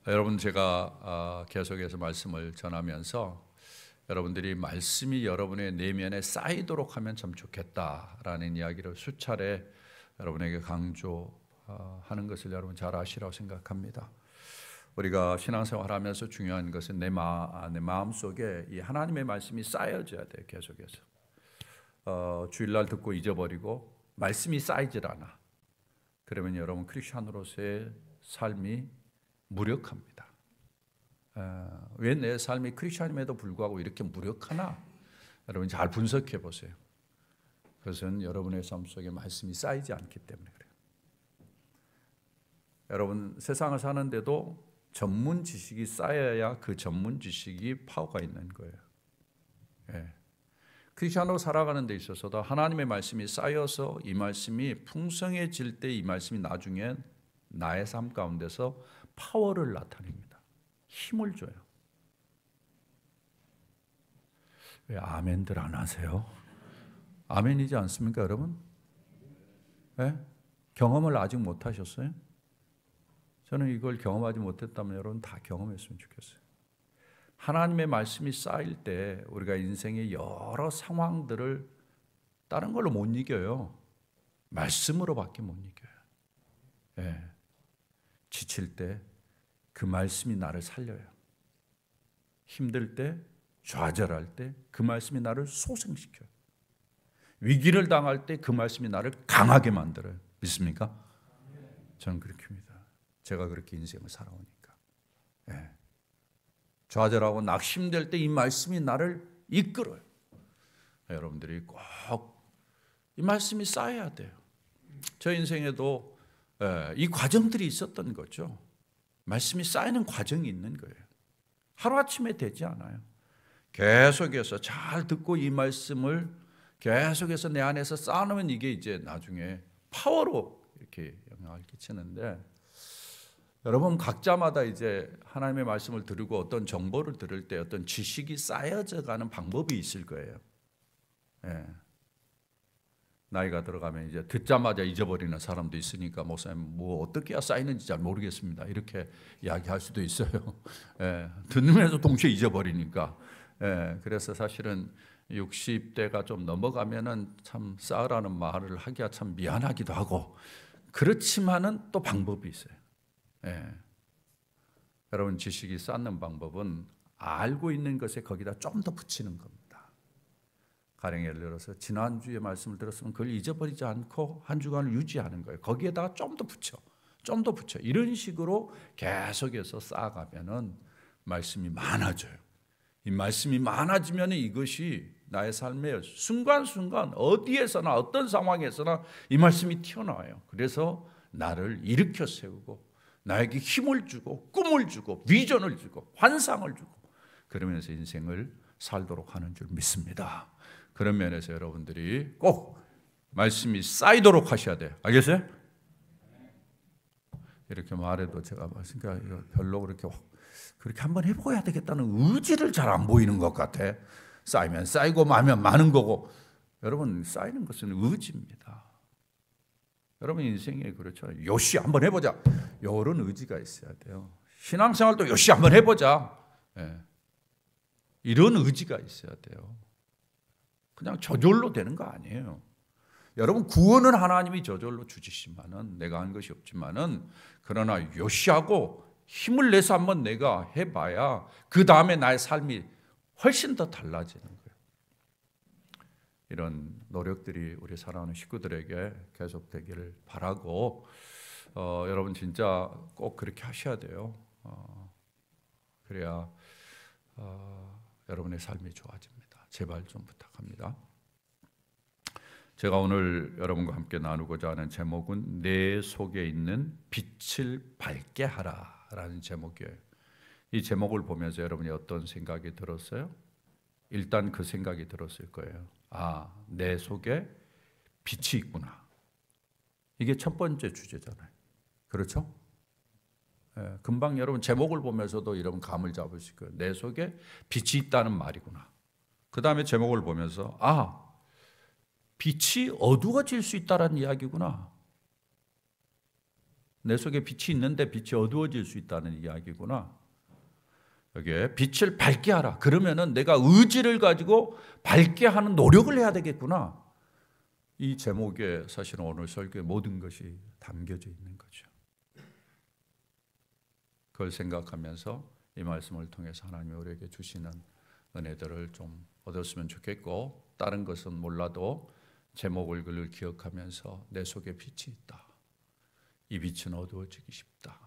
여러분, 제가 계속해서 말씀을 전하면서 여러분들이 말씀이 여러분의 내면에 쌓이도록 하면 참 좋겠다라는 이야기를 수차례 여러분에게 강조하는 것을 여러분 잘 아시라고 생각합니다. 우리가 신앙생활하면서 중요한 것은 내 마음 속에 이 하나님의 말씀이 쌓여져야 돼요. 계속해서 주일날 듣고 잊어버리고 말씀이 쌓이질 않아. 그러면 여러분 크리스찬으로서의 삶이 무력합니다. 왜 내 삶이 크리스찬임에도 불구하고 이렇게 무력하나? 여러분 잘 분석해 보세요. 그것은 여러분의 삶 속에 말씀이 쌓이지 않기 때문에 그래요. 여러분 세상을 사는데도 전문 지식이 쌓여야 그 전문 지식이 파워가 있는 거예요. 크리스찬으로 살아가는 데 있어서도 하나님의 말씀이 쌓여서 이 말씀이 풍성해질 때 이 말씀이 나중엔 나의 삶 가운데서 파워를 나타냅니다. 힘을 줘요. 왜 아멘들 안 하세요? 아멘이지 않습니까, 여러분? 네? 경험을 아직 못 하셨어요? 저는 이걸 경험하지 못했다면 여러분 다 경험했으면 좋겠어요. 하나님의 말씀이 쌓일 때 우리가 인생의 여러 상황들을 다른 걸로 못 이겨요. 말씀으로밖에 못 이겨요. 네. 지칠 때 그 말씀이 나를 살려요. 힘들 때, 좌절할 때 그 말씀이 나를 소생시켜요. 위기를 당할 때 그 말씀이 나를 강하게 만들어요. 믿습니까? 저는 그렇게 합니다. 제가 그렇게 인생을 살아오니까. 네. 좌절하고 낙심될 때 이 말씀이 나를 이끌어요. 여러분들이 꼭 이 말씀이 쌓여야 돼요. 저 인생에도 이 과정들이 있었던 거죠. 말씀이 쌓이는 과정이 있는 거예요. 하루아침에 되지 않아요. 계속해서 잘 듣고 이 말씀을 계속해서 내 안에서 쌓아놓으면 이게 이제 나중에 파워로 이렇게 영향을 끼치는데, 여러분 각자마다 이제 하나님의 말씀을 들고 어떤 정보를 들을 때 어떤 지식이 쌓여져 가는 방법이 있을 거예요. 예. 나이가 들어가면 이제 듣자마자 잊어버리는 사람도 있으니까 목사님 뭐 어떻게 해야 쌓이는지 잘 모르겠습니다. 이렇게 이야기할 수도 있어요. 예. 듣는데도 동시에 잊어버리니까. 예. 그래서 사실은 60대가 좀 넘어가면은 참 쌓으라는 말을 하기가 참 미안하기도 하고, 그렇지만은 또 방법이 있어요. 예. 여러분 지식이 쌓는 방법은 알고 있는 것에 거기다 좀 더 붙이는 겁니다. 가령 예를 들어서 지난주에 말씀을 들었으면 그걸 잊어버리지 않고 한 주간을 유지하는 거예요. 거기에다가 좀 더 붙여, 좀 더 붙여. 이런 식으로 계속해서 쌓아가면은 말씀이 많아져요. 이 말씀이 많아지면 이것이 나의 삶의 순간순간 어디에서나 어떤 상황에서나 이 말씀이 튀어나와요. 그래서 나를 일으켜 세우고 나에게 힘을 주고 꿈을 주고 비전을 주고 환상을 주고 그러면서 인생을 살도록 하는 줄 믿습니다. 그런 면에서 여러분들이 꼭 말씀이 쌓이도록 하셔야 돼요. 알겠어요? 이렇게 말해도 제가 그러니까 별로 그렇게 한번 해보아야 되겠다는 의지를 잘 안 보이는 것 같아. 쌓이면 쌓이고 많으면 많은 거고. 여러분 쌓이는 것은 의지입니다. 여러분 인생에 그렇죠. 요시 한번 해보자. 이런 의지가 있어야 돼요. 신앙생활도 요시 한번 해보자. 예. 이런 의지가 있어야 돼요. 그냥 저절로 되는 거 아니에요. 여러분 구원은 하나님이 저절로 주시지만은 내가 한 것이 없지만은, 그러나 요시하고 힘을 내서 한번 내가 해봐야 그 다음에 나의 삶이 훨씬 더 달라지는 거예요. 이런 노력들이 우리 사랑하는 식구들에게 계속되기를 바라고, 여러분 진짜 꼭 그렇게 하셔야 돼요. 그래야 여러분의 삶이 좋아집니다. 제발 좀 부탁합니다. 제가 오늘 여러분과 함께 나누고자 하는 제목은 내 속에 있는 빛을 밝게 하라라는 제목이에요. 이 제목을 보면서 여러분이 어떤 생각이 들었어요? 일단 그 생각이 들었을 거예요. 아, 내 속에 빛이 있구나. 이게 첫 번째 주제잖아요. 그렇죠? 예, 금방 여러분 제목을 보면서도 여러분 감을 잡으실 거예요. 내 속에 빛이 있다는 말이구나. 그 다음에 제목을 보면서 아, 빛이 어두워질 수 있다는 이야기구나. 내 속에 빛이 있는데 빛이 어두워질 수 있다는 이야기구나. 여기에 빛을 밝게 하라. 그러면은 내가 의지를 가지고 밝게 하는 노력을 해야 되겠구나. 이 제목에 사실은 오늘 설교의 모든 것이 담겨져 있는 거죠. 그걸 생각하면서 이 말씀을 통해서 하나님이 우리에게 주시는 은혜들을 좀 얻었으면 좋겠고, 다른 것은 몰라도 제목을 그를 기억하면서 내 속에 빛이 있다. 이 빛은 어두워지기 쉽다.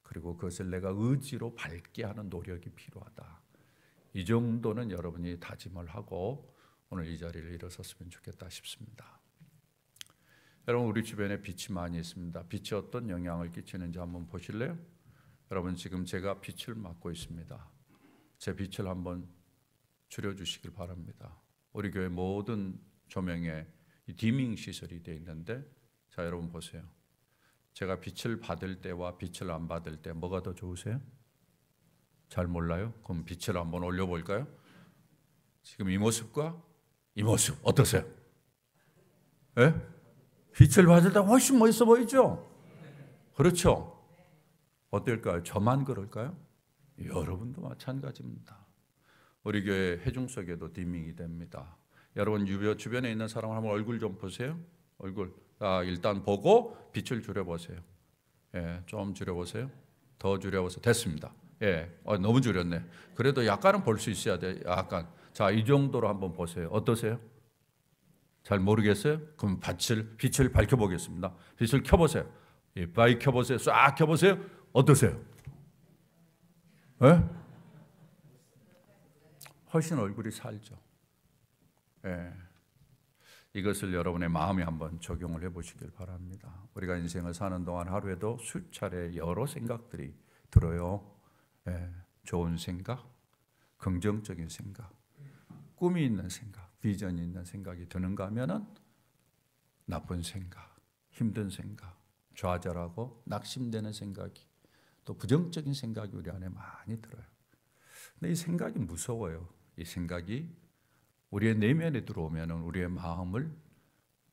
그리고 그것을 내가 의지로 밝게 하는 노력이 필요하다. 이 정도는 여러분이 다짐을 하고 오늘 이 자리를 일어섰으면 좋겠다 싶습니다. 여러분, 우리 주변에 빛이 많이 있습니다. 빛이 어떤 영향을 끼치는지 한번 보실래요? 여러분, 지금 제가 빛을 맡고 있습니다. 제 빛을 한번 줄여주시길 바랍니다. 우리 교회 모든 조명에 이 디밍 시설이 되어 있는데, 자, 여러분 보세요. 제가 빛을 받을 때와 빛을 안 받을 때 뭐가 더 좋으세요? 잘 몰라요? 그럼 빛을 한번 올려볼까요? 지금 이 모습과 이 모습 어떠세요? 예? 빛을 받을 때 훨씬 멋있어 보이죠? 그렇죠? 어떨까요? 저만 그럴까요? 여러분도 마찬가지입니다. 우리 교회 회중석에도 디밍이 됩니다. 여러분 주변에 있는 사람을 한번 얼굴 좀 보세요. 얼굴. 일단 보고 빛을 줄여보세요. 예, 좀 줄여보세요. 더 줄여보세요. 됐습니다. 예, 너무 줄였네. 그래도 약간은 볼 수 있어야 돼. 약간. 자, 이 정도로 한번 보세요. 어떠세요? 잘 모르겠어요? 그럼 빛을 밝혀보겠습니다. 빛을 켜보세요. 예, 켜보세요. 싹 켜보세요. 어떠세요? 예? 훨씬 얼굴이 살죠. 예. 이것을 여러분의 마음에 한번 적용을 해보시길 바랍니다. 우리가 인생을 사는 동안 하루에도 수차례 여러 생각들이 들어요. 예, 좋은 생각, 긍정적인 생각, 꿈이 있는 생각, 비전이 있는 생각이 드는가 하면은 나쁜 생각, 힘든 생각, 좌절하고 낙심되는 생각이, 또 부정적인 생각이 우리 안에 많이 들어요. 근데 이 생각이 무서워요. 이 생각이 우리의 내면에 들어오면 우리의 마음을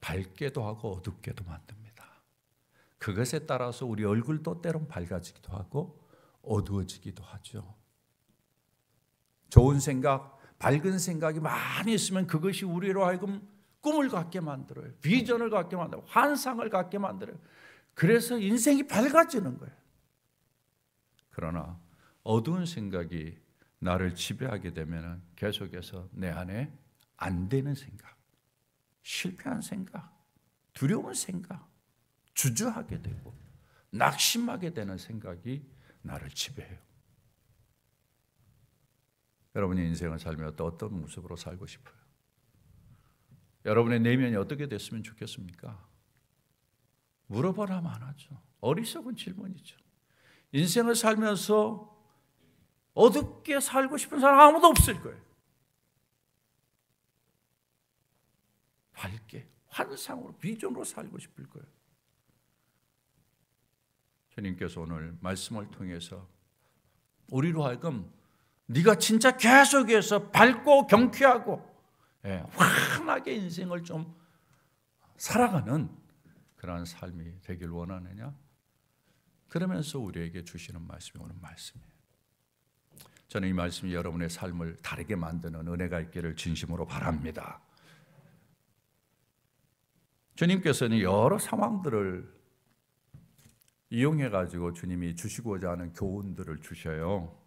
밝게도 하고 어둡게도 만듭니다. 그것에 따라서 우리 얼굴도 때론 밝아지기도 하고 어두워지기도 하죠. 좋은 생각, 밝은 생각이 많이 있으면 그것이 우리로 하여금 꿈을 갖게 만들어요. 비전을 갖게 만들어요. 환상을 갖게 만들어요. 그래서 인생이 밝아지는 거예요. 그러나 어두운 생각이 나를 지배하게 되면 계속해서 내 안에 안 되는 생각, 실패한 생각, 두려운 생각, 주저하게 되고 낙심하게 되는 생각이 나를 지배해요. 여러분의 인생을 살면서 어떤 모습으로 살고 싶어요? 여러분의 내면이 어떻게 됐으면 좋겠습니까? 물어보라면 안 하죠. 어리석은 질문이죠. 인생을 살면서 어둡게 살고 싶은 사람 아무도 없을 거예요. 밝게, 환상으로, 비전으로 살고 싶을 거예요. 주님께서 오늘 말씀을 통해서 우리로 하여금 네가 진짜 계속해서 밝고 경쾌하고 환하게 인생을 좀 살아가는 그런 삶이 되길 원하느냐? 그러면서 우리에게 주시는 말씀이 오늘 말씀이에요. 저는 이 말씀이 여러분의 삶을 다르게 만드는 은혜가 있기를 진심으로 바랍니다. 주님께서는 여러 상황들을 이용해가지고 주님이 주시고자 하는 교훈들을 주셔요.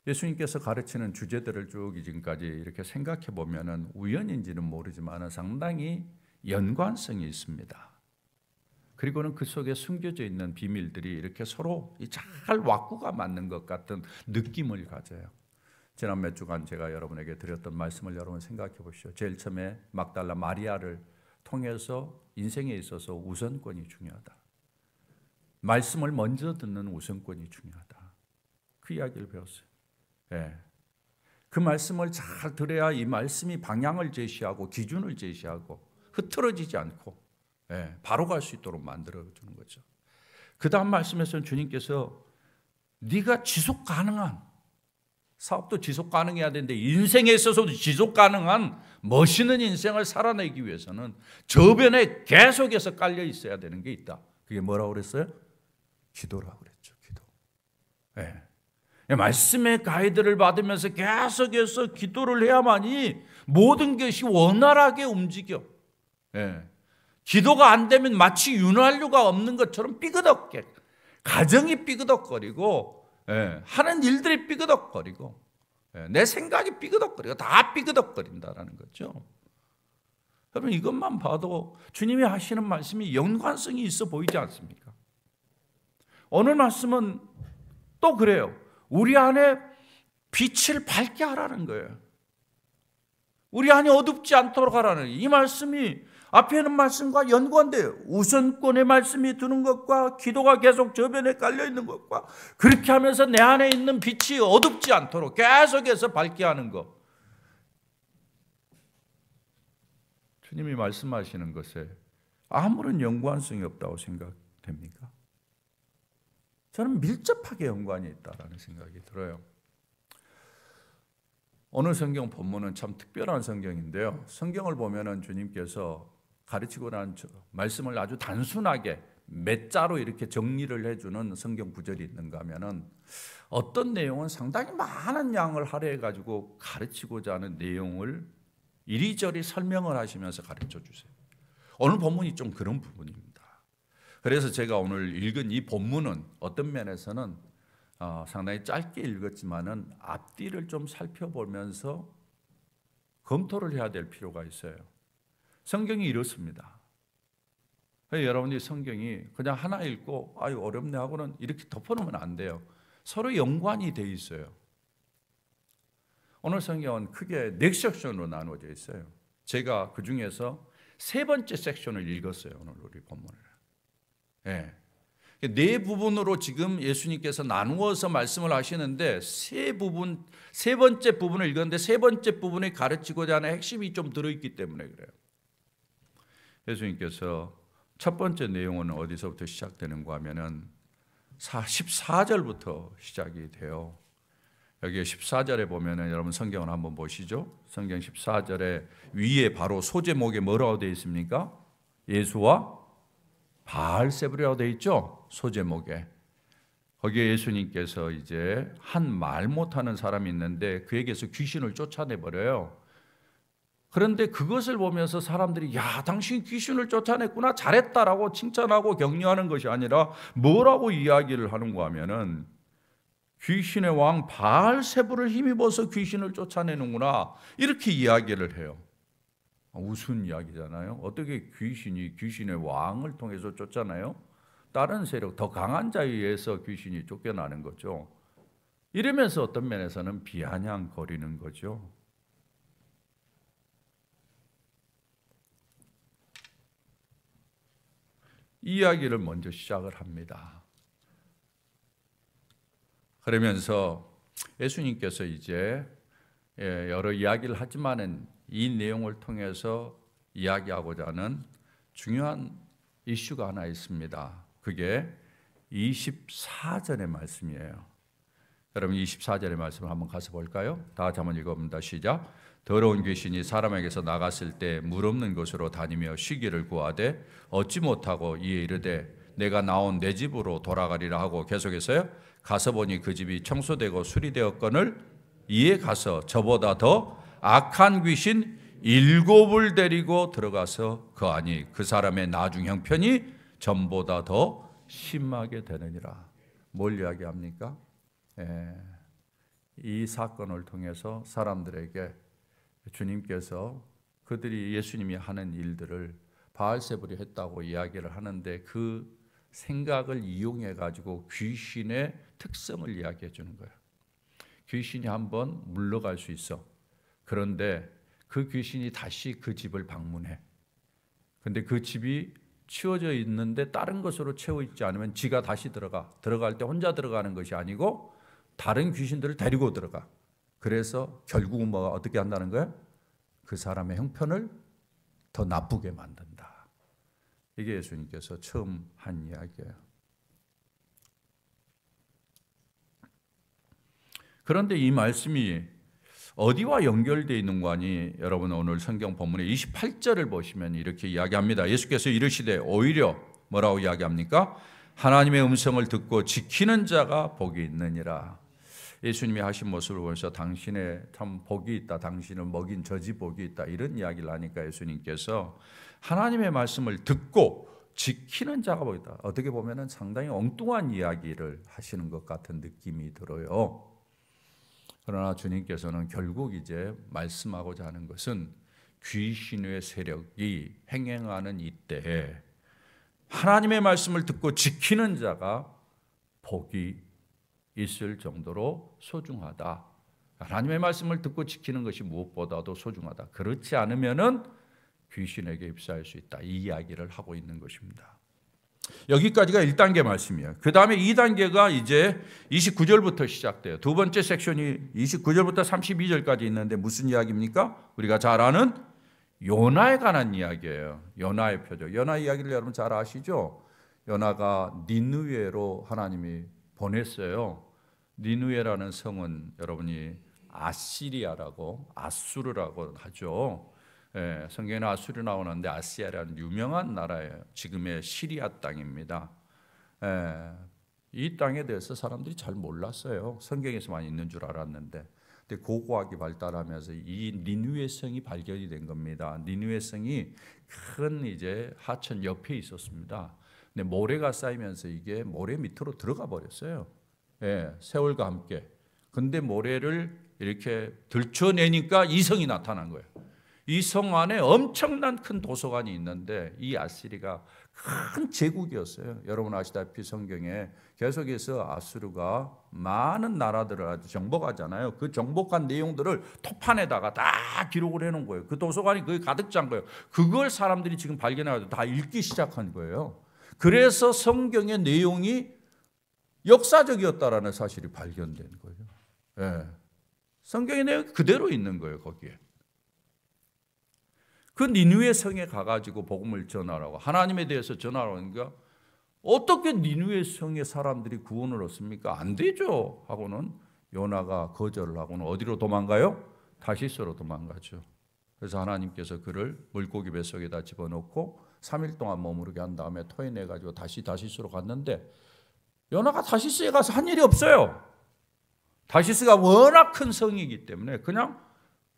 예수님께서 가르치는 주제들을 쭉 지금까지 이렇게 생각해 보면은 우연인지는 모르지만 상당히 연관성이 있습니다. 그리고는 그 속에 숨겨져 있는 비밀들이 이렇게 서로 잘 왁구가 맞는 것 같은 느낌을 가져요. 지난 몇 주간 제가 여러분에게 드렸던 말씀을 여러분 생각해 보시죠. 제일 처음에 막달라 마리아를 통해서 인생에 있어서 우선권이 중요하다. 말씀을 먼저 듣는 우선권이 중요하다. 그 이야기를 배웠어요. 예. 그 말씀을 잘 들어야 이 말씀이 방향을 제시하고 기준을 제시하고 흐트러지지 않고 바로 갈 수 있도록 만들어주는 거죠. 그 다음 말씀에서는 주님께서 네가 지속 가능한 사업도 지속 가능해야 되는데 인생에 있어서도 지속 가능한 멋있는 인생을 살아내기 위해서는 저변에 계속해서 깔려 있어야 되는 게 있다. 그게 뭐라고 그랬어요? 기도라고 그랬죠. 기도. 예. 말씀의 가이드를 받으면서 계속해서 기도를 해야만이 모든 것이 원활하게 움직여. 예. 기도가 안 되면 마치 윤활유가 없는 것처럼 삐그덕게 가정이 삐그덕거리고, 예. 하는 일들이 삐그덕거리고, 예. 내 생각이 삐그덕거리고 다 삐그덕거린다라는 거죠. 여러분 이것만 봐도 주님이 하시는 말씀이 연관성이 있어 보이지 않습니까? 오늘 말씀은 또 그래요. 우리 안에 빛을 밝게 하라는 거예요. 우리 안이 어둡지 않도록 하라는 이 말씀이 앞에 있는 말씀과 연관돼요. 우선권의 말씀이 드는 것과 기도가 계속 저변에 깔려있는 것과 그렇게 하면서 내 안에 있는 빛이 어둡지 않도록 계속해서 밝게 하는 것. 주님이 말씀하시는 것에 아무런 연관성이 없다고 생각됩니까? 저는 밀접하게 연관이 있다는 생각이 들어요. 오늘 성경 본문은 참 특별한 성경인데요. 성경을 보면은 주님께서 가르치고 난 말씀을 아주 단순하게 몇 자로 이렇게 정리를 해주는 성경 구절이 있는가 하면은 어떤 내용은 상당히 많은 양을 할애해가지고 가르치고자 하는 내용을 이리저리 설명을 하시면서 가르쳐 주세요. 오늘 본문이 좀 그런 부분입니다. 그래서 제가 오늘 읽은 이 본문은 어떤 면에서는 상당히 짧게 읽었지만은 앞뒤를 좀 살펴보면서 검토를 해야 될 필요가 있어요. 성경이 이렇습니다. 여러분이 성경이 그냥 하나 읽고 아유 어렵네 하고는 이렇게 덮어놓으면 안 돼요. 서로 연관이 돼 있어요. 오늘 성경은 크게 4섹션으로 나누어져 있어요. 제가 그 중에서 3번째 섹션을 읽었어요. 오늘 우리 본문을. 네. 4부분으로 지금 예수님께서 나누어서 말씀을 하시는데 3번째 부분을 읽었는데 3번째 부분에 가르치고자 하는 핵심이 좀 들어있기 때문에 그래요. 예수님께서 첫 번째 내용은 어디서부터 시작되는가 하면은 14절부터 시작이 돼요. 여기 14절에 보면은 여러분 성경을 한번 보시죠. 성경 14절에 위에 바로 소제목에 뭐라고 되어 있습니까? 예수와 바알세불이라고 되어 있죠. 소제목에. 거기에 예수님께서 이제 한 말 못하는 사람이 있는데 그에게서 귀신을 쫓아내 버려요. 그런데 그것을 보면서 사람들이 야 당신 귀신을 쫓아냈구나 잘했다라고 칭찬하고 격려하는 것이 아니라 뭐라고 이야기를 하는가 하면은 귀신의 왕 바알세불을 힘입어서 귀신을 쫓아내는구나 이렇게 이야기를 해요. 무슨 이야기잖아요. 어떻게 귀신이 귀신의 왕을 통해서 쫓아나요? 다른 세력 더 강한 자에 의해서 귀신이 쫓겨나는 거죠. 이러면서 어떤 면에서는 비아냥거리는 거죠. 이 이야기를 먼저 시작을 합니다. 그러면서 예수님께서 이제 여러 이야기를 하지만은 이 내용을 통해서 이야기하고자 하는 중요한 이슈가 하나 있습니다. 그게 24절의 말씀이에요. 여러분 24절의 말씀을 한번 가서 볼까요? 다 같이 한번 읽어봅니다. 시작. 더러운 귀신이 사람에게서 나갔을 때 물 없는 곳으로 다니며 쉬기를 구하되 얻지 못하고 이에 이르되 내가 나온 내 집으로 돌아가리라 하고 계속해서요. 가서 보니 그 집이 청소되고 수리되었거늘 이에 가서 저보다 더 악한 귀신 7을 데리고 들어가서 그 안이 그 사람의 나중 형편이 전보다 더 심하게 되느니라. 뭘 이야기합니까? 이 사건을 통해서 사람들에게 주님께서 그들이 예수님이 하는 일들을 바알세불이 했다고 이야기를 하는데 그 생각을 이용해 가지고 귀신의 특성을 이야기해 주는 거예요. 귀신이 한번 물러갈 수 있어. 그런데 그 귀신이 다시 그 집을 방문해. 근데 그 집이 치워져 있는데 다른 것으로 채워 있지 않으면 지가 다시 들어갈 때 혼자 들어가는 것이 아니고 다른 귀신들을 데리고 들어가. 그래서 결국은 뭐가 어떻게 한다는 거예요? 그 사람의 형편을 더 나쁘게 만든다. 이게 예수님께서 처음 한 이야기예요. 그런데 이 말씀이 어디와 연결되어 있는 거 아니? 여러분 오늘 성경 본문의 28절을 보시면 이렇게 이야기합니다. 예수께서 이르시되 오히려 뭐라고 이야기합니까? 하나님의 음성을 듣고 지키는 자가 복이 있느니라. 예수님이 하신 모습을 보면서 당신의 참 복이 있다, 당신을 먹인 저지 복이 있다, 이런 이야기를 하니까 예수님께서 하나님의 말씀을 듣고 지키는 자가 복이 있다. 어떻게 보면 상당히 엉뚱한 이야기를 하시는 것 같은 느낌이 들어요. 그러나 주님께서는 결국 이제 말씀하고자 하는 것은 귀신의 세력이 행행하는 이때에 하나님의 말씀을 듣고 지키는 자가 복이 있을 정도로 소중하다. 하나님의 말씀을 듣고 지키는 것이 무엇보다도 소중하다. 그렇지 않으면은 귀신에게 휩싸일 수 있다. 이 이야기를 하고 있는 것입니다. 여기까지가 1단계 말씀이에요. 그 다음에 2단계가 이제 29절부터 시작돼요. 두 번째 섹션이 29절부터 32절까지 있는데 무슨 이야기입니까? 우리가 잘 아는 요나에 관한 이야기예요. 요나의 표적. 요나 이야기를 여러분 잘 아시죠? 요나가 니느웨로 하나님이 보냈어요. 니느웨라는 성은 여러분이 아시리아라고 아수르라고 하죠. 예, 성경에는 아수르 나오는데 아시아라는 유명한 나라예요. 지금의 시리아 땅입니다. 예, 이 땅에 대해서 사람들이 잘 몰랐어요. 성경에서만 있는 줄 알았는데, 근데 고고학이 발달하면서 이 니느웨 성이 발견이 된 겁니다. 니느웨 성이 큰 이제 하천 옆에 있었습니다. 근데 모래가 쌓이면서 이게 모래 밑으로 들어가 버렸어요. 예, 세월과 함께. 근데 모래를 이렇게 들춰내니까 이 성이 나타난 거예요. 이 성 안에 엄청난 큰 도서관이 있는데 이 아시리가 큰 제국이었어요. 여러분 아시다시피 성경에 계속해서 아수르가 많은 나라들을 정복하잖아요. 그 정복한 내용들을 토판에다가 다 기록을 해놓은 거예요. 그 도서관이 거의 가득 찬 거예요. 그걸 사람들이 지금 발견해가지고 다 읽기 시작한 거예요. 그래서 성경의 내용이 역사적이었다라는 사실이 발견된 거예요. 예. 성경의 내용이 그대로 있는 거예요, 거기에. 그 니느웨 성에 가가지고 복음을 전하라고, 하나님에 대해서 전하라고 하니까 어떻게 니느웨 성의 사람들이 구원을 얻습니까? 안 되죠. 하고는 요나가 거절을 하고는 어디로 도망가요? 다시스로 도망가죠. 그래서 하나님께서 그를 물고기 뱃속에다 집어넣고 3일 동안 머무르게 한 다음에 토해내가지고 다시 다시스로 갔는데 요나가 다시스에 가서 한 일이 없어요. 다시스가 워낙 큰 성이기 때문에 그냥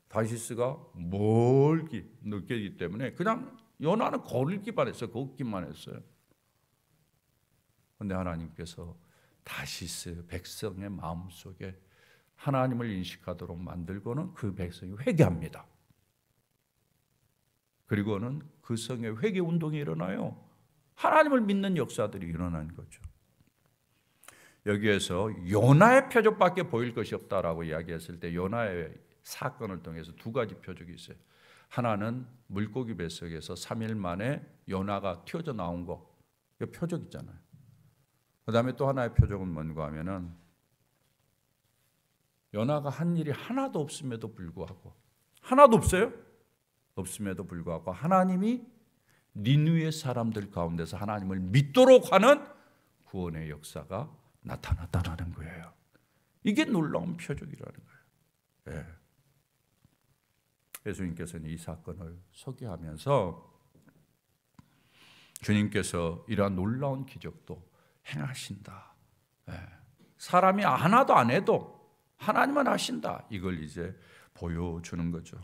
다시스가 멀기 느끼기 때문에 그냥 요나는 걸기만 했어요. 걷기만 했어요. 그런데 하나님께서 다시스 백성의 마음속에 하나님을 인식하도록 만들고는 그 백성이 회개합니다. 그리고는 그 성에 회개 운동이 일어나요. 하나님을 믿는 역사들이 일어나는 거죠. 여기에서 요나의 표적밖에 보일 것이 없다라고 이야기했을 때 요나의 사건을 통해서 두 가지 표적이 있어요. 하나는 물고기 뱃속에서 3일 만에 요나가 튀어져 나온 거, 이거 표적 있잖아요. 그 다음에 또 하나의 표적은 뭔가 하면은 요나가 한 일이 하나도 없음에도 불구하고, 하나도 없어요? 없음에도 불구하고 하나님이 니느웨 사람들 가운데서 하나님을 믿도록 하는 구원의 역사가 나타났다는 거예요. 이게 놀라운 표적이라는 거예요. 예. 예수님께서는 이 사건을 소개하면서 주님께서 이러한 놀라운 기적도 행하신다. 예. 사람이 하나도 안 해도 하나님은 하신다. 이걸 이제 보여주는 거죠.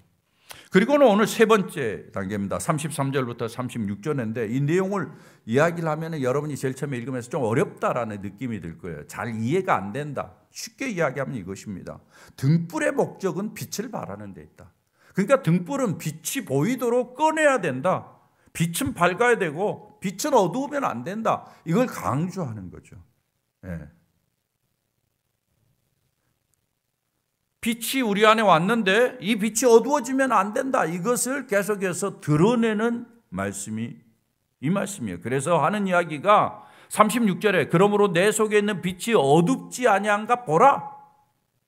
그리고는 오늘 세 번째 단계입니다. 33절부터 36절인데 이 내용을 이야기를 하면 여러분이 제일 처음에 읽으면서 좀 어렵다라는 느낌이 들 거예요. 잘 이해가 안 된다. 쉽게 이야기하면 이것입니다. 등불의 목적은 빛을 발하는 데 있다. 그러니까 등불은 빛이 보이도록 꺼내야 된다. 빛은 밝아야 되고 빛은 어두우면 안 된다. 이걸 강조하는 거죠. 네. 빛이 우리 안에 왔는데 이 빛이 어두워지면 안 된다. 이것을 계속해서 드러내는 말씀이 이 말씀이에요. 그래서 하는 이야기가 36절에 그러므로 내 속에 있는 빛이 어둡지 아니한가 보라.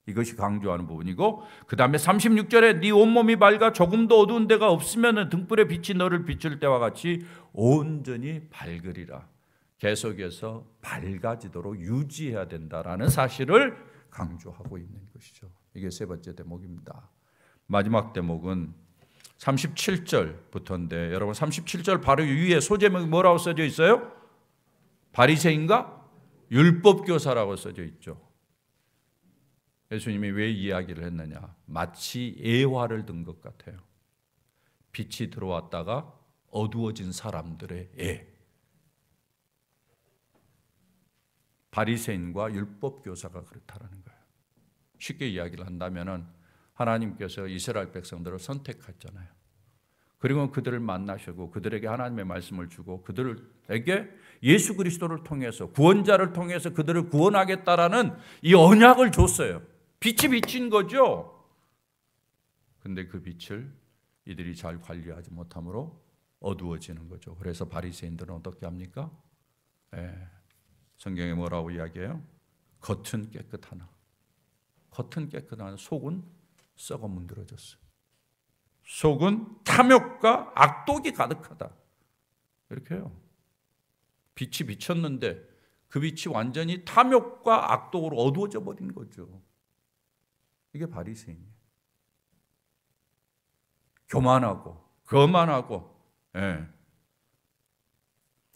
이것이 강조하는 부분이고 그 다음에 36절에 네 온몸이 밝아 조금도 어두운 데가 없으면 등불의 빛이 너를 비출 때와 같이 온전히 밝으리라. 계속해서 밝아지도록 유지해야 된다라는 사실을 강조하고 있는 것이죠. 이게 세 번째 대목입니다. 마지막 대목은 37절부터인데 여러분 37절 바로 위에 소제목이 뭐라고 써져 있어요? 바리새인과 율법교사라고 써져 있죠. 예수님이 왜 이야기를 했느냐? 마치 애화를 든 것 같아요. 빛이 들어왔다가 어두워진 사람들의 애. 바리새인과 율법교사가 그렇다라는 거예요. 쉽게 이야기를 한다면 하나님께서 이스라엘 백성들을 선택했잖아요. 그리고 그들을 만나시고 그들에게 하나님의 말씀을 주고 그들에게 예수 그리스도를 통해서 구원자를 통해서 그들을 구원하겠다라는 이 언약을 줬어요. 빛이 비친 거죠. 근데 그 빛을 이들이 잘 관리하지 못함으로 어두워지는 거죠. 그래서 바리새인들은 어떻게 합니까? 성경에 뭐라고 이야기해요? 겉은 깨끗하나 속은 썩어 문드러졌어요. 속은 탐욕과 악독이 가득하다. 이렇게 해요. 빛이 비쳤는데 그 빛이 완전히 탐욕과 악독으로 어두워져 버린 거죠. 이게 바리새인이에요. 교만하고 거만하고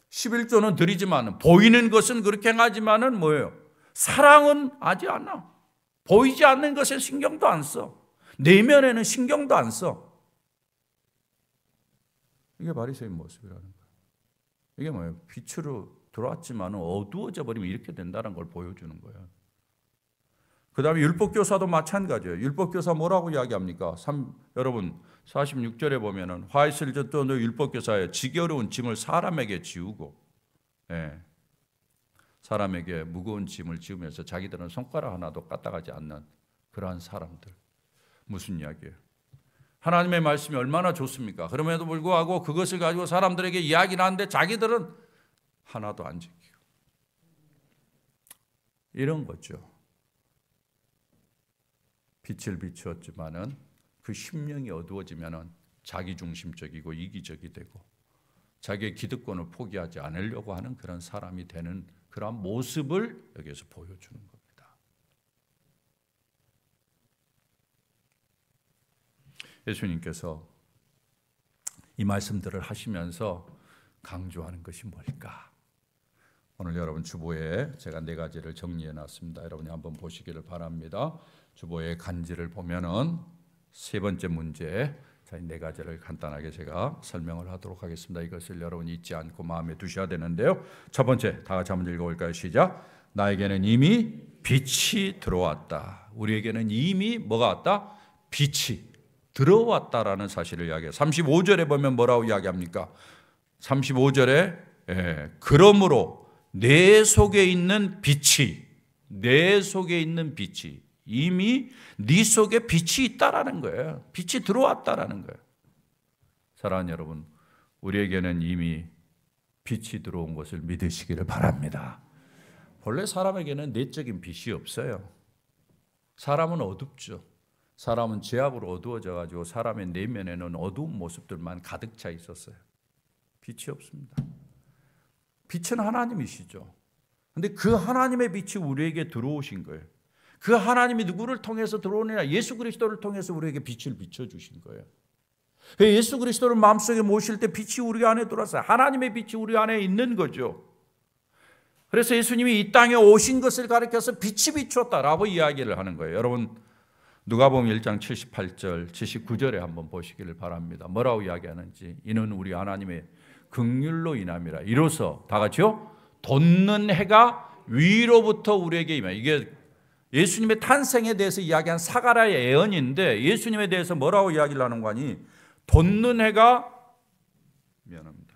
11조는 드리지만 보이는 것은 그렇게 행하지만은 뭐예요? 사랑은 하지 않아. 보이지 않는 것에 신경도 안 써. 내면에는 신경도 안 써. 이게 바리새인 모습이라는 거예요. 이게 뭐예요? 빛으로 들어왔지만 어두워져 버리면 이렇게 된다는 걸 보여주는 거예요. 그 다음에 율법교사도 마찬가지예요. 율법교사 뭐라고 이야기합니까? 여러분 46절에 보면은 화 있을 때 너 율법교사여 지기 어려운 짐을 사람에게 지우고 사람에게 무거운 짐을 지우면서 자기들은 손가락 하나도 까딱하지 않는 그러한 사람들. 무슨 이야기예요? 하나님의 말씀이 얼마나 좋습니까? 그럼에도 불구하고 그것을 가지고 사람들에게 이야기를 하는데 자기들은 하나도 안 지키고 이런 거죠. 빛을 비추었지만은 그 심령이 어두워지면은 자기중심적이고 이기적이 되고 자기의 기득권을 포기하지 않으려고 하는 그런 사람이 되는 그런 모습을 여기에서 보여주는 겁니다. 예수님께서 이 말씀들을 하시면서 강조하는 것이 뭘까? 오늘 여러분 주보에 제가 4가지를 정리해 놨습니다. 여러분이 한번 보시기를 바랍니다. 주보의 간지를 보면은 3번째 문제, 자, 4가지를 간단하게 제가 설명을 하도록 하겠습니다. 이것을 여러분이 잊지 않고 마음에 두셔야 되는데요. 첫 번째, 다 같이 한번 읽어볼까요? 시작. 나에게는 이미 빛이 들어왔다. 우리에게는 이미 뭐가 왔다? 빛이 들어왔다라는 사실을 이야기해요. 35절에 보면 뭐라고 이야기합니까? 35절에 그러므로 내 속에 있는 빛이 이미 네 속에 빛이 있다라는 거예요. 빛이 들어왔다라는 거예요. 사랑하는 여러분, 우리에게는 이미 빛이 들어온 것을 믿으시기를 바랍니다. 본래 사람에게는 내적인 빛이 없어요. 사람은 어둡죠. 사람은 죄악으로 어두워져 가지고 사람의 내면에는 어두운 모습들만 가득 차 있었어요. 빛이 없습니다. 빛은 하나님이시죠. 그런데 그 하나님의 빛이 우리에게 들어오신 거예요. 그 하나님이 누구를 통해서 들어오느냐? 예수 그리스도를 통해서 우리에게 빛을 비춰주신 거예요. 예수 그리스도를 마음속에 모실 때 빛이 우리 안에 들어왔어요. 하나님의 빛이 우리 안에 있는 거죠. 그래서 예수님이 이 땅에 오신 것을 가리켜서 빛이 비추었다라고 이야기를 하는 거예요. 여러분 누가복음 1장 78절, 79절에 한번 보시기를 바랍니다. 뭐라고 이야기하는지. 이는 우리 하나님의 긍휼로 인함이라. 이로써 다 같이요. 돋는 해가 위로부터 우리에게 임해. 이게 예수님의 탄생에 대해서 이야기한 사가랴의 예언인데 예수님에 대해서 뭐라고 이야기를 하는 거니? 돋는 해가 미안합니다.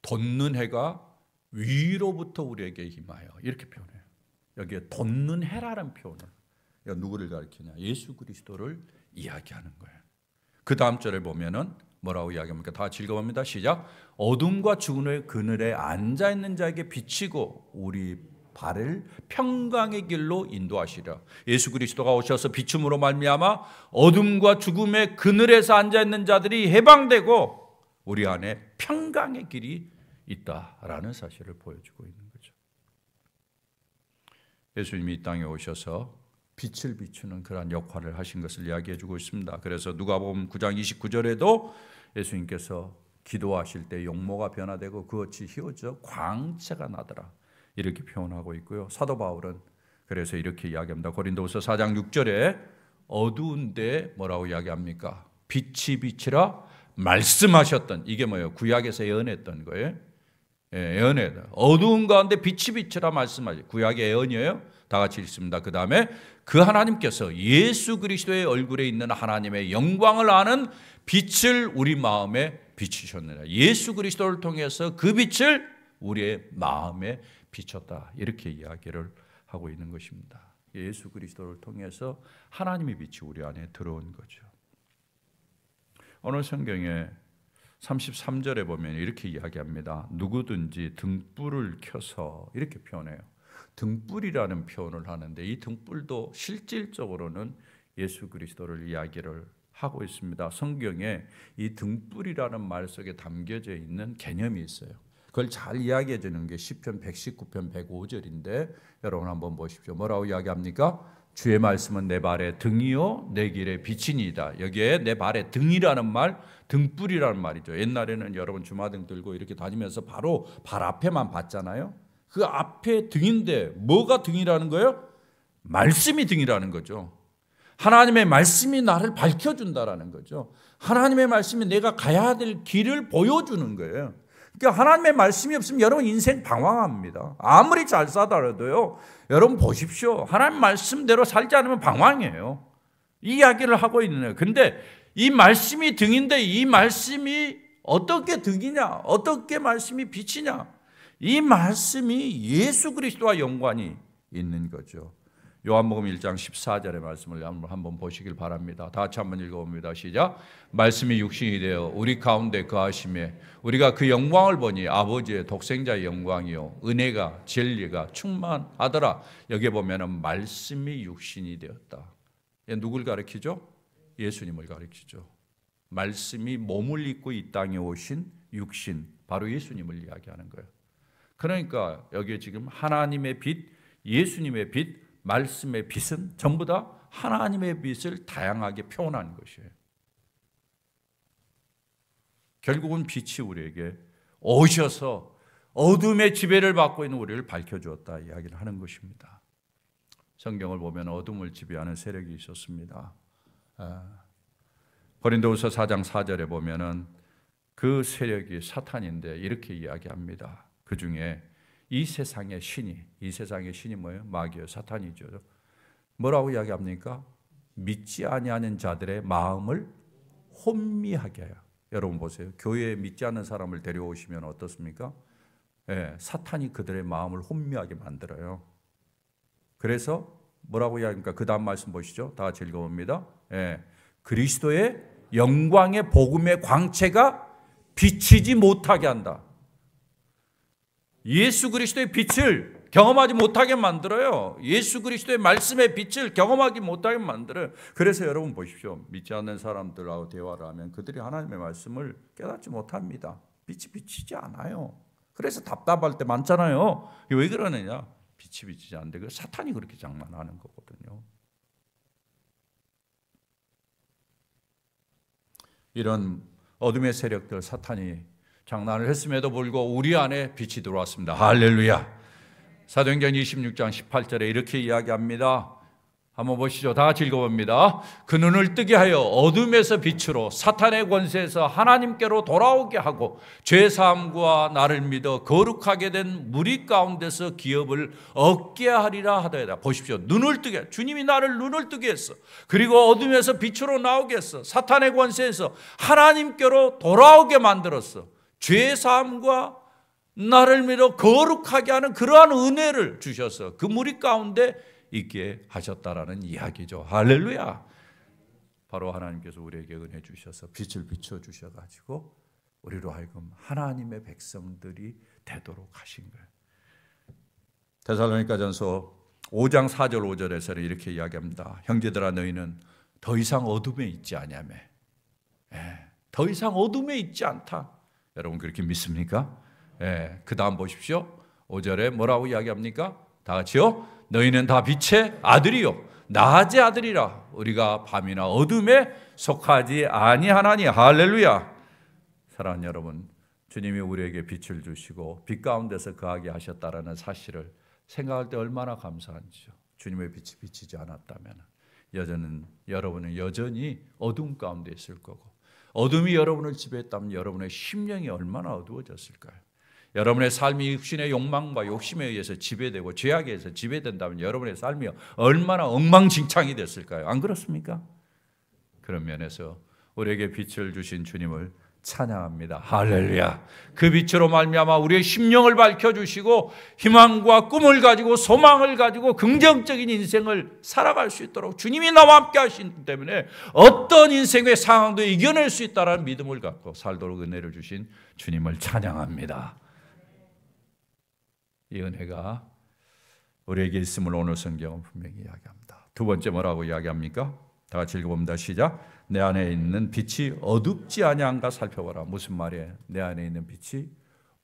돋는 해가 위로부터 우리에게 임하여 이렇게 표현해요. 여기에 돋는 해라는 표현을 누구를 가리키냐? 예수 그리스도를 이야기하는 거예요. 그 다음 절에 보면은 뭐라고 이야기합니까? 다 같이 읽어봅니다. 시작. 어둠과 죽음의 그늘에 앉아있는 자에게 비치고 우리 발을 평강의 길로 인도하시려. 예수 그리스도가 오셔서 비춤으로 말미암아 어둠과 죽음의 그늘에서 앉아있는 자들이 해방되고 우리 안에 평강의 길이 있다라는 사실을 보여주고 있는 거죠. 예수님이 이 땅에 오셔서 빛을 비추는 그러한 역할을 하신 것을 이야기해 주고 있습니다. 그래서 누가복음 9장 29절에도 예수님께서 기도하실 때 용모가 변화되고 그것이 휘어져 광채가 나더라 이렇게 표현하고 있고요. 사도 바울은 그래서 이렇게 이야기합니다. 고린도후서 4장 6절에 어두운데 뭐라고 이야기합니까? 빛이 비치라 말씀하셨던, 이게 뭐예요? 구약에서 예언했던 거예요. 예언이다. 어두운 가운데 빛이 비치라 말씀하죠. 구약의 예언이에요. 다 같이 읽습니다. 그 다음에 그 하나님께서 예수 그리스도의 얼굴에 있는 하나님의 영광을 아는 빛을 우리 마음에 비추셨느라. 예수 그리스도를 통해서 그 빛을 우리의 마음에 비췄다. 이렇게 이야기를 하고 있는 것입니다. 예수 그리스도를 통해서 하나님의 빛이 우리 안에 들어온 거죠. 오늘 성경에 33절에 보면 이렇게 이야기합니다. 누구든지 등불을 켜서, 이렇게 표현해요. 등불이라는 표현을 하는데 이 등불도 실질적으로는 예수 그리스도를 이야기를 하고 있습니다. 성경에 이 등불이라는 말 속에 담겨져 있는 개념이 있어요. 그걸 잘 이야기해 주는 게 시편 119편 105절인데 여러분 한번 보십시오. 뭐라고 이야기합니까? 주의 말씀은 내 발의 등이요 내 길의 빛이니이다. 여기에 내 발의 등이라는 말, 등불이라는 말이죠. 옛날에는 여러분 주마등 들고 이렇게 다니면서 바로 발 앞에만 봤잖아요. 그 앞에 등인데 뭐가 등이라는 거예요? 말씀이 등이라는 거죠. 하나님의 말씀이 나를 밝혀준다라는 거죠. 하나님의 말씀이 내가 가야 될 길을 보여주는 거예요. 그러니까 하나님의 말씀이 없으면 여러분 인생 방황합니다. 아무리 잘 살더라도요. 여러분 보십시오. 하나님 말씀대로 살지 않으면 방황이에요. 이 이야기를 하고 있는 거예요. 근데 이 말씀이 등인데 이 말씀이 어떻게 등이냐? 어떻게 말씀이 빛이냐? 이 말씀이 예수 그리스도와 연관이 있는 거죠. 요한복음 1장 14절의 말씀을 한번 보시길 바랍니다. 다 같이 한번 읽어봅니다. 시작. 말씀이 육신이 되어 우리 가운데 거하심에 우리가 그 영광을 보니 아버지의 독생자의 영광이요 은혜가 진리가 충만하더라. 여기 보면은 말씀이 육신이 되었다. 누굴 가리키죠? 예수님을 가리키죠. 말씀이 몸을 입고 이 땅에 오신 육신, 바로 예수님을 이야기하는 거예요. 그러니까 여기에 지금 하나님의 빛, 예수님의 빛, 말씀의 빛은 전부 다 하나님의 빛을 다양하게 표현하는 것이에요. 결국은 빛이 우리에게 오셔서 어둠의 지배를 받고 있는 우리를 밝혀주었다 이야기를 하는 것입니다. 성경을 보면 어둠을 지배하는 세력이 있었습니다. 고린도후서 4장 4절에 보면은 그 세력이 사탄인데 이렇게 이야기합니다. 그 중에 이 세상의 신이 뭐예요? 마귀예요. 사탄이죠. 뭐라고 이야기합니까? 믿지 아니하는 자들의 마음을 혼미하게 해요. 여러분 보세요. 교회에 믿지 않는 사람을 데려오시면 어떻습니까? 사탄이 그들의 마음을 혼미하게 만들어요. 그래서 뭐라고 이야기합니까? 그 다음 말씀 보시죠. 다 같이 읽어봅니다. 그리스도의 영광의 복음의 광채가 비치지 못하게 한다. 예수 그리스도의 빛을 경험하지 못하게 만들어요. 예수 그리스도의 말씀의 빛을 경험하지 못하게 만들어요. 그래서 여러분 보십시오. 믿지 않는 사람들하고 대화를 하면 그들이 하나님의 말씀을 깨닫지 못합니다. 빛이 비치지 않아요. 그래서 답답할 때 많잖아요. 왜 그러느냐? 빛이 비치지 않는데 그 사탄이 그렇게 장난하는 거거든요. 이런 어둠의 세력들 사탄이 장난을 했음에도 불구하고 우리 안에 빛이 들어왔습니다. 할렐루야. 사도행전 26장 18절에 이렇게 이야기합니다. 한번 보시죠. 다 같이 읽어봅니다. 그 눈을 뜨게 하여 어둠에서 빛으로 사탄의 권세에서 하나님께로 돌아오게 하고 죄사함과 나를 믿어 거룩하게 된 무리 가운데서 기업을 얻게 하리라 하더이다. 보십시오. 눈을 뜨게, 주님이 나를 눈을 뜨게 했어. 그리고 어둠에서 빛으로 나오게 했어. 사탄의 권세에서 하나님께로 돌아오게 만들었어. 죄사함과 나를 믿어 거룩하게 하는 그러한 은혜를 주셔서 그 무리 가운데 있게 하셨다라는 이야기죠. 할렐루야. 바로 하나님께서 우리에게 은혜 주셔서 빛을 비춰주셔가지고 우리로 하여금 하나님의 백성들이 되도록 하신 거예요. 데살로니가전서 5장 4절 5절에서는 이렇게 이야기합니다. 형제들아 너희는 더 이상 어둠에 있지 아니하며 더 이상 어둠에 있지 않다. 여러분 그렇게 믿습니까? 그 다음 보십시오. 5절에 뭐라고 이야기합니까? 다 같이요. 너희는 다 빛의 아들이요 낮의 아들이라. 우리가 밤이나 어둠에 속하지 아니하나니. 할렐루야. 사랑하는 여러분, 주님이 우리에게 빛을 주시고 빛 가운데서 거하게 하셨다라는 사실을 생각할 때 얼마나 감사한지요. 주님의 빛이 비치지 않았다면 여러분은 여전히 어둠 가운데 있을 거고, 어둠이 여러분을 지배했다면 여러분의 심령이 얼마나 어두워졌을까요? 여러분의 삶이 육신의 욕망과 욕심에 의해서 지배되고 죄악에 의해서 지배된다면 여러분의 삶이 얼마나 엉망진창이 됐을까요? 안 그렇습니까? 그런 면에서 우리에게 빛을 주신 주님을 찬양합니다. 할렐루야. 그 빛으로 말미암아 우리의 심령을 밝혀주시고 희망과 꿈을 가지고 소망을 가지고 긍정적인 인생을 살아갈 수 있도록 주님이 나와 함께 하시기 때문에 어떤 인생의 상황도 이겨낼 수 있다는 믿음을 갖고 살도록 은혜를 주신 주님을 찬양합니다. 이 은혜가 우리에게 있음을 오늘 성경은 분명히 이야기합니다. 두 번째 뭐라고 이야기합니까? 다 같이 읽어봅니다. 시작. 내 안에 있는 빛이 어둡지 아니한가 살펴보라. 무슨 말이에요? 내 안에 있는 빛이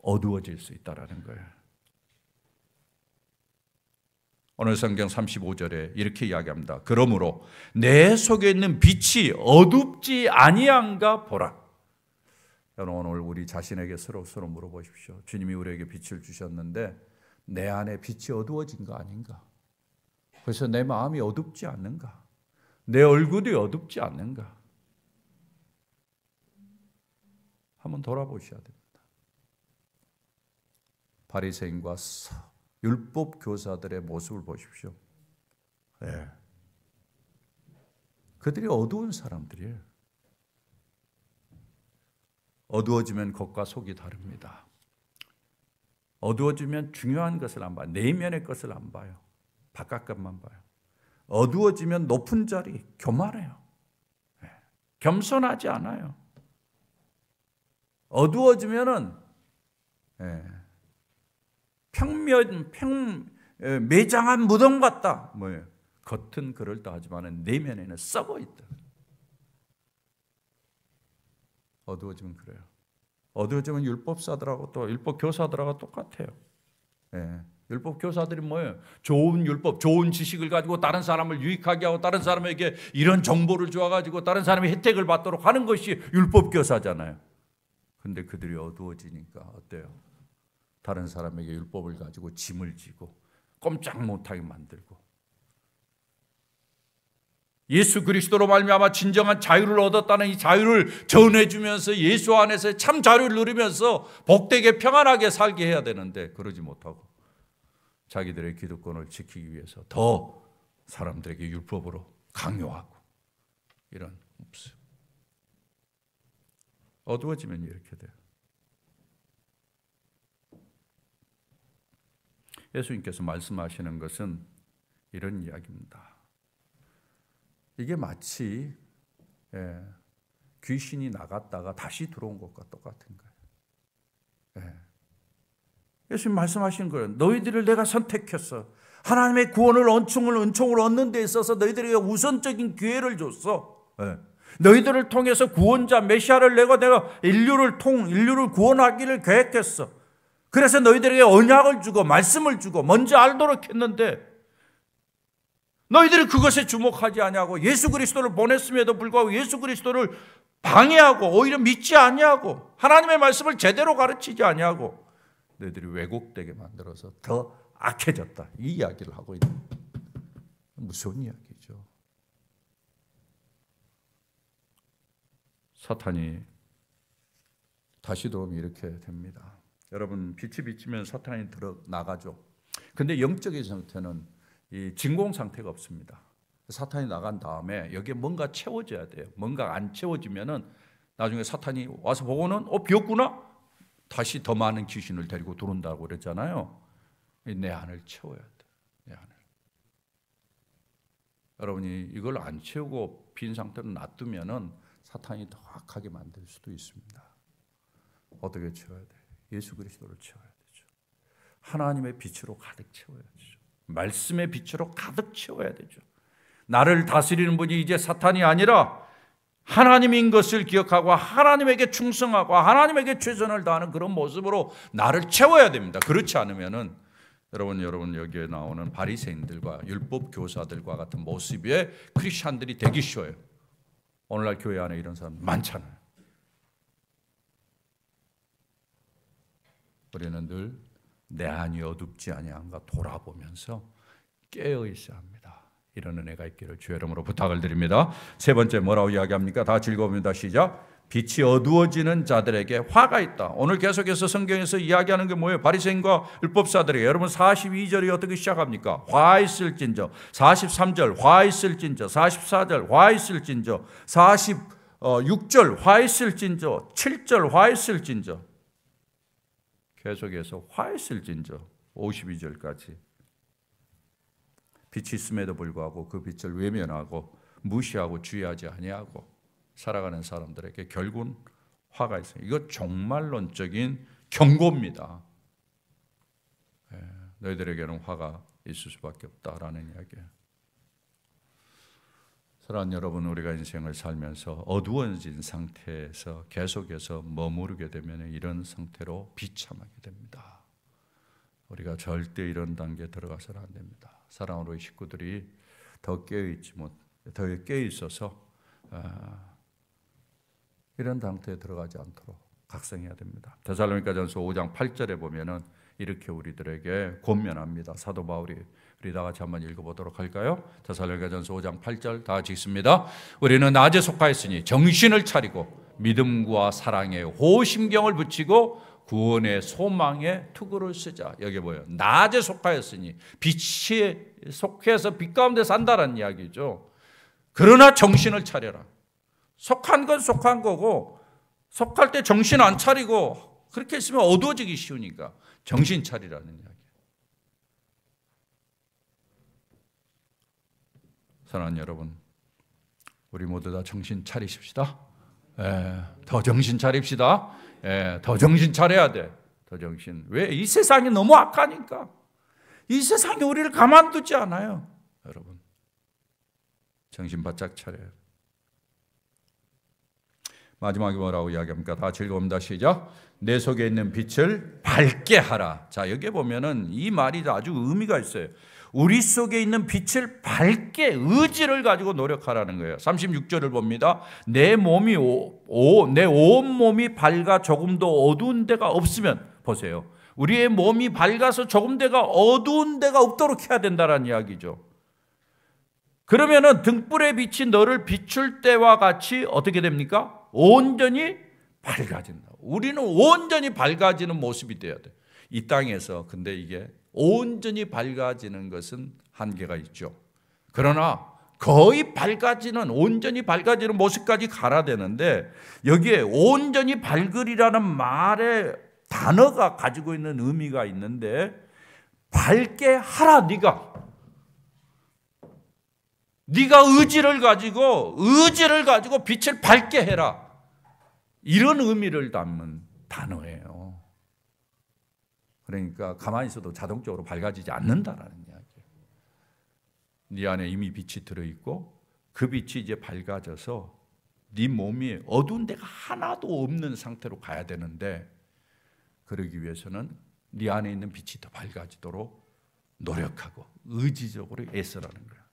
어두워질 수 있다라는 거예요. 오늘 성경 35절에 이렇게 이야기합니다. 그러므로 내 속에 있는 빛이 어둡지 아니한가 보라. 여러분 오늘 우리 자신에게 서로 물어보십시오. 주님이 우리에게 빛을 주셨는데 내 안에 빛이 어두워진 거 아닌가? 그래서 내 마음이 어둡지 않는가? 내 얼굴이 어둡지 않는가? 한번 돌아보셔야 됩니다. 바리새인과 율법 교사들의 모습을 보십시오. 네. 그들이 어두운 사람들이에요. 어두워지면 겉과 속이 다릅니다. 어두워지면 중요한 것을 안 봐요. 내면의 것을 안 봐요. 바깥 것만 봐요. 어두워지면 높은 자리 교만해요. 겸손하지 않아요. 어두워지면은 매장한 무덤 같다. 뭐예요? 겉은 그럴듯하지만 내면에는 썩어 있다. 어두워지면 그래요. 어두워지면 율법사들하고 또 율법 교사들하고 똑같아요. 율법 교사들이 뭐예요? 좋은 율법, 좋은 지식을 가지고 다른 사람을 유익하게 하고 다른 사람에게 이런 정보를 주어가지고 다른 사람이 혜택을 받도록 하는 것이 율법 교사잖아요. 근데 그들이 어두워지니까 어때요? 다른 사람에게 율법을 가지고 짐을 지고 꼼짝 못하게 만들고 예수 그리스도로 말미암아 진정한 자유를 얻었다는 이 자유를 전해주면서 예수 안에서 참 자유를 누리면서 복되게 평안하게 살게 해야 되는데 그러지 못하고 자기들의 기득권을 지키기 위해서 더 사람들에게 율법으로 강요하고 이런 모습. 어두워지면 이렇게 돼요. 예수님께서 말씀하시는 것은 이런 이야기입니다. 이게 마치 귀신이 나갔다가 다시 들어온 것과 똑같은 거예요. 예수님 말씀하시는 거예요. 너희들을 내가 선택했어. 하나님의 구원을 은총을 얻는 데 있어서 너희들에게 우선적인 기회를 줬어. 너희들을 통해서 구원자 메시아를 내가 인류를 구원하기를 계획했어. 그래서 너희들에게 언약을 주고 말씀을 주고 먼저 알도록 했는데 너희들이 그것에 주목하지 아니하고 예수 그리스도를 보냈음에도 불구하고 예수 그리스도를 방해하고 오히려 믿지 아니하고 하나님의 말씀을 제대로 가르치지 아니하고 너희들이 왜곡되게 만들어서 더 악해졌다. 이 이야기를 하고 있는 무서운 이야기죠. 사탄이 다시 들어오면 이렇게 됩니다. 여러분 빛이 비치면 사탄이 나가죠. 근데 영적인 상태는 이 진공 상태가 없습니다. 사탄이 나간 다음에 여기에 뭔가 채워져야 돼요. 뭔가 안 채워지면은 나중에 사탄이 와서 보고는 비었구나? 다시 더 많은 귀신을 데리고 들어온다고 그랬잖아요. 내 안을 채워야 돼. 내 안을. 여러분이 이걸 안 채우고 빈 상태로 놔두면은 사탄이 더 악하게 만들 수도 있습니다. 어떻게 채워야 돼? 예수 그리스도를 채워야 되죠. 하나님의 빛으로 가득 채워야죠. 말씀의 빛으로 가득 채워야 되죠. 나를 다스리는 분이 이제 사탄이 아니라 하나님인 것을 기억하고 하나님에게 충성하고 하나님에게 최선을 다하는 그런 모습으로 나를 채워야 됩니다. 그렇지 않으면은 여러분 여기에 나오는 바리새인들과 율법 교사들과 같은 모습의 크리스찬들이 되기 쉬워요. 오늘날 교회 안에 이런 사람 많잖아요. 우리는 늘 내 안이 어둡지 아니한가 돌아보면서 깨어 있어야 합니다. 이런 은혜가 있기를 주의 이름으로 부탁을 드립니다. 세 번째 뭐라고 이야기합니까? 다 즐거웁니다. 시작. 빛이 어두워지는 자들에게 화가 있다. 오늘 계속해서 성경에서 이야기하는 게 뭐예요? 바리새인과 율법사들에게. 여러분 42절이 어떻게 시작합니까? 화 있을진저. 43절 화 있을진저. 44절 화 있을진저. 46절 화 있을진저. 7절 화 있을진저. 계속해서 화 있을진저. 52절까지. 빛이 있음에도 불구하고 그 빛을 외면하고 무시하고 주의하지 아니하고 살아가는 사람들에게 결국은 화가 있어요. 이거 종말론적인 경고입니다. 너희들에게는 화가 있을 수밖에 없다라는 이야기예요. 사랑하는 여러분, 우리가 인생을 살면서 어두워진 상태에서 계속해서 머무르게 되면 이런 상태로 비참하게 됩니다. 우리가 절대 이런 단계에 들어가서는 안 됩니다. 사랑하는 우리 식구들이 더 깨어 있어서 이런 상태에 들어가지 않도록 각성해야 됩니다. 데살로니가전서 5장 8절에 보면은 이렇게 우리들에게 권면합니다. 사도 바울이. 우리 다 같이 한번 읽어보도록 할까요? 데살로니가전서 5장 8절 다 같이 읽습니다. 우리는 낮에 속하였으니 정신을 차리고 믿음과 사랑에 호심경을 붙이고 구원의 소망에 투구를 쓰자. 여기 뭐예요? 낮에 속하였으니 빛에 속해서 빛 가운데 산다는 이야기죠. 그러나 정신을 차려라. 속한 건 속한 거고 속할 때 정신 안 차리고 그렇게 있으면 어두워지기 쉬우니까 정신 차리라는 이야기예요. 사랑하는 여러분, 우리 모두 다 정신 차리십시다. 더 정신 차립시다. 더 정신 차려야 돼. 더 정신. 왜? 이 세상이 너무 악하니까. 이 세상이 우리를 가만두지 않아요. 여러분, 정신 바짝 차려요. 마지막에 뭐라고 이야기합니까? 다 즐거웁니다. 시작. 내 속에 있는 빛을 밝게 하라. 자, 여기 보면은 이 말이 아주 의미가 있어요. 우리 속에 있는 빛을 밝게 의지를 가지고 노력하라는 거예요. 36절을 봅니다. 내 온 몸이 밝아 조금도 어두운 데가 없으면, 보세요. 우리의 몸이 밝아서 조금 데가 어두운 데가 없도록 해야 된다는 이야기죠. 그러면은 등불의 빛이 너를 비출 때와 같이 어떻게 됩니까? 온전히 밝아진다. 우리는 온전히 밝아지는 모습이 돼야 돼. 이 땅에서. 근데 이게 온전히 밝아지는 것은 한계가 있죠. 그러나 거의 밝아지는, 온전히 밝아지는 모습까지 가야 되는데 여기에 온전히 밝으리라는 말의 단어가 가지고 있는 의미가 있는데, 밝게 하라. 네가 의지를 가지고 빛을 밝게 해라. 이런 의미를 담은 단어예요. 그러니까 가만히 있어도 자동적으로 밝아지지 않는다라는 이야기예요. 네 안에 이미 빛이 들어있고 그 빛이 이제 밝아져서 네 몸이 어두운 데가 하나도 없는 상태로 가야 되는데, 그러기 위해서는 네 안에 있는 빛이 더 밝아지도록 노력하고 의지적으로 애쓰라는 거예요.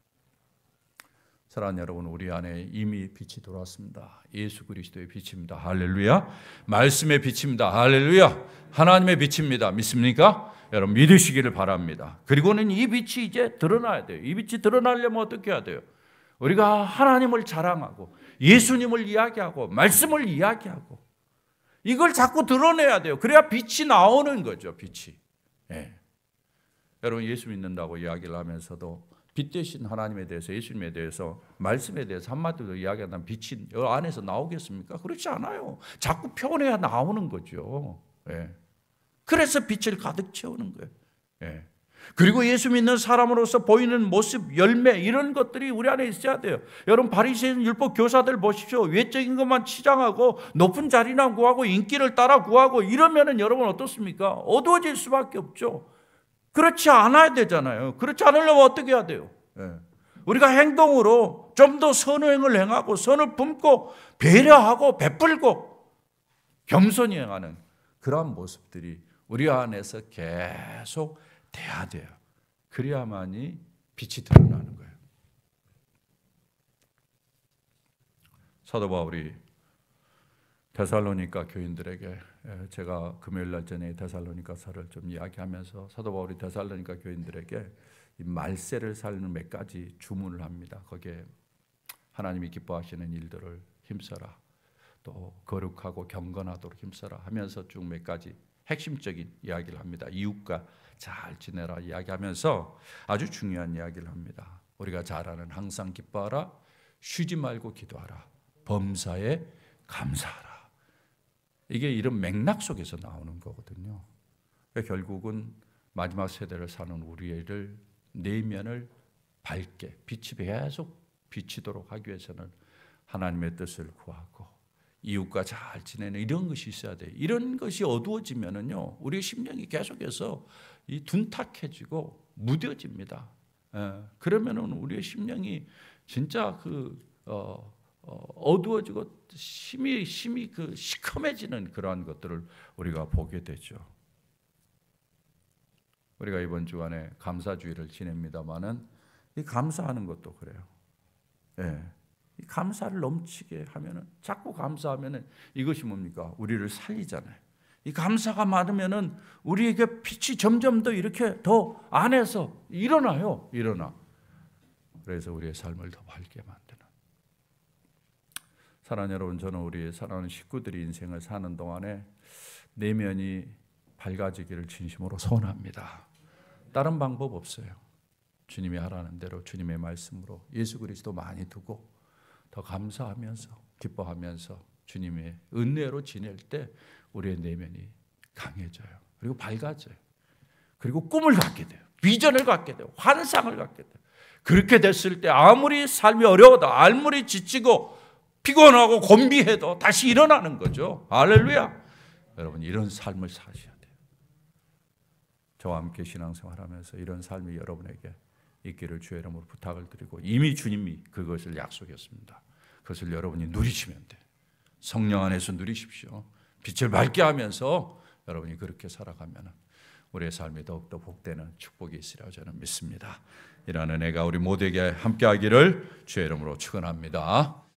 사랑하는 여러분, 우리 안에 이미 빛이 들어왔습니다. 예수 그리스도의 빛입니다. 할렐루야. 말씀의 빛입니다. 할렐루야. 하나님의 빛입니다. 믿습니까? 여러분 믿으시기를 바랍니다. 그리고는 이 빛이 이제 드러나야 돼요. 이 빛이 드러나려면 어떻게 해야 돼요? 우리가 하나님을 자랑하고 예수님을 이야기하고 말씀을 이야기하고 이걸 자꾸 드러내야 돼요. 그래야 빛이 나오는 거죠. 빛이. 여러분 예수 믿는다고 이야기를 하면서도 빛 대신 하나님에 대해서, 예수님에 대해서, 말씀에 대해서 한마디로 이야기한다면 빛이 이 안에서 나오겠습니까? 그렇지 않아요. 자꾸 표현해야 나오는 거죠. 그래서 빛을 가득 채우는 거예요. 그리고 예수 믿는 사람으로서 보이는 모습, 열매, 이런 것들이 우리 안에 있어야 돼요. 여러분 바리새인 율법 교사들 보십시오. 외적인 것만 치장하고 높은 자리나 구하고 인기를 따라 구하고 이러면은 여러분 어떻습니까? 어두워질 수밖에 없죠. 그렇지 않아야 되잖아요. 그렇지 않으려면 어떻게 해야 돼요? 우리가 행동으로 좀 더 선행을 행하고 선을 품고 배려하고 베풀고 겸손히 행하는 그러한 모습들이 우리 안에서 계속 돼야 돼요. 그래야만이 빛이 드러나는 거예요. 사도 바울이 데살로니가 교인들에게, 제가 금요일 날 전에 데살로니가서를 좀 이야기하면서 사도 바울이 데살로니가 교인들에게 이 말세를 살리는 몇 가지 주문을 합니다. 거기에 하나님이 기뻐하시는 일들을 힘써라, 또 거룩하고 경건하도록 힘써라 하면서 쭉 몇 가지 핵심적인 이야기를 합니다. 이웃과 잘 지내라 이야기하면서 아주 중요한 이야기를 합니다. 우리가 잘 아는 항상 기뻐하라, 쉬지 말고 기도하라, 범사에 감사하라. 이게 이런 맥락 속에서 나오는 거거든요. 결국은 마지막 세대를 사는 우리를 내면을 밝게 빛이 계속 비치도록 하기 위해서는 하나님의 뜻을 구하고 이웃과 잘 지내는 이런 것이 있어야 돼요. 이런 것이 어두워지면은요, 우리 심령이 계속해서 이 둔탁해지고 무뎌집니다. 그러면은 우리의 심령이 진짜 어두워지고 심히 그 시커매지는 그러한 것들을 우리가 보게 되죠. 우리가 이번 주간에 감사주의를 지냅니다만은 이 감사하는 것도 그래요. 이 감사를 넘치게 하면은, 자꾸 감사하면은 이것이 뭡니까? 우리를 살리잖아요. 이 감사가 많으면은 우리에게 빛이 점점 더 이렇게 더 안에서 일어나. 그래서 우리의 삶을 더 밝게 만드는. 사랑하는 여러분, 저는 우리 사랑하는 식구들이 인생을 사는 동안에 내면이 밝아지기를 진심으로 소원합니다. 다른 방법 없어요. 주님이 하라는 대로 주님의 말씀으로 예수 그리스도 많이 두고 더 감사하면서 기뻐하면서 주님의 은혜로 지낼 때 우리의 내면이 강해져요. 그리고 밝아져요. 그리고 꿈을 갖게 돼요. 비전을 갖게 돼요. 환상을 갖게 돼요. 그렇게 됐을 때 아무리 삶이 어려워도, 아무리 지치고 피곤하고 곤비해도 다시 일어나는 거죠. 할렐루야. 여러분, 이런 삶을 사셔야 돼요. 저와 함께 신앙생활하면서 이런 삶이 여러분에게 있기를 주의 이름으로 부탁을 드리고, 이미 주님이 그것을 약속했습니다. 그것을 여러분이 누리시면 돼요. 성령 안에서 누리십시오. 빛을 밝게 하면서 여러분이 그렇게 살아가면 우리의 삶이 더욱더 복되는 축복이 있으리라 저는 믿습니다. 이러한 은혜가 우리 모두에게 함께하기를 주의 이름으로 축원합니다.